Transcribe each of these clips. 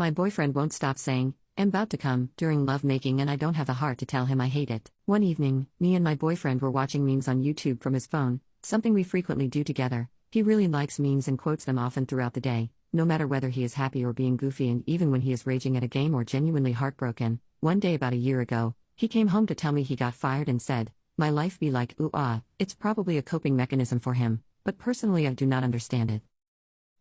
My boyfriend won't stop saying, "I'm about to come," during lovemaking, and I don't have the heart to tell him I hate it. One evening, me and my boyfriend were watching memes on YouTube from his phone, something we frequently do together. He really likes memes and quotes them often throughout the day, no matter whether he is happy or being goofy, and even when he is raging at a game or genuinely heartbroken. One day about a year ago, he came home to tell me he got fired and said, "My life be like ooh ah." It's probably a coping mechanism for him, but personally I do not understand it.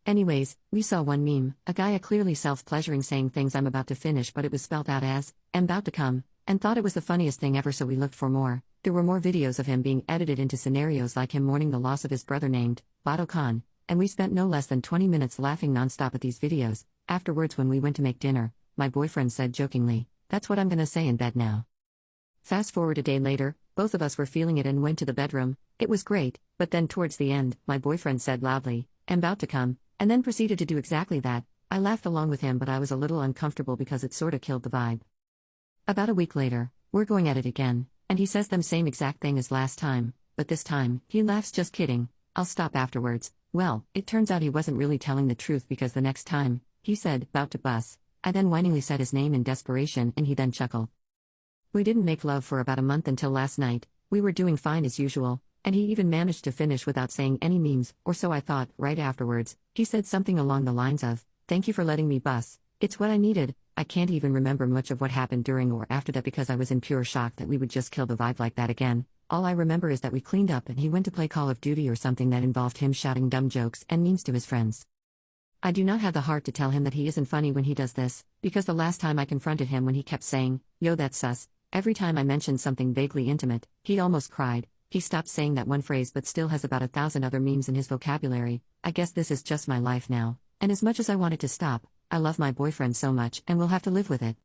Anyways, we saw one meme, a guy clearly self-pleasuring saying things "I'm about to finish," but it was spelled out as "I'm about to come," and thought it was the funniest thing ever, so we looked for more. There were more videos of him being edited into scenarios like him mourning the loss of his brother named Bado Khan, and we spent no less than 20 minutes laughing nonstop at these videos. Afterwards, when we went to make dinner, my boyfriend said jokingly, "That's what I'm gonna say in bed now." Fast forward a day later, both of us were feeling it and went to the bedroom. It was great, but then towards the end, my boyfriend said loudly, "I'm about to come," and then proceeded to do exactly that. I laughed along with him, but I was a little uncomfortable because it sorta killed the vibe. About a week later, we're going at it again, and he says the same exact thing as last time, but this time, he laughs. "Just kidding, I'll stop afterwards." Well, it turns out he wasn't really telling the truth, because the next time, he said, "Bout to bus." I then whiningly said his name in desperation, and he then chuckled. We didn't make love for about a month until last night. We were doing fine as usual, and he even managed to finish without saying any memes, or so I thought. Right afterwards, he said something along the lines of, "Thank you for letting me bus. It's what I needed." I can't even remember much of what happened during or after that because I was in pure shock that we would just kill the vibe like that again. All I remember is that we cleaned up and he went to play Call of Duty or something that involved him shouting dumb jokes and memes to his friends. I do not have the heart to tell him that he isn't funny when he does this, because the last time I confronted him when he kept saying, "Yo, that's sus," every time I mentioned something vaguely intimate, he almost cried. He stopped saying that one phrase but still has about 1,000 other memes in his vocabulary. I guess this is just my life now, and as much as I want it to stop, I love my boyfriend so much and will have to live with it.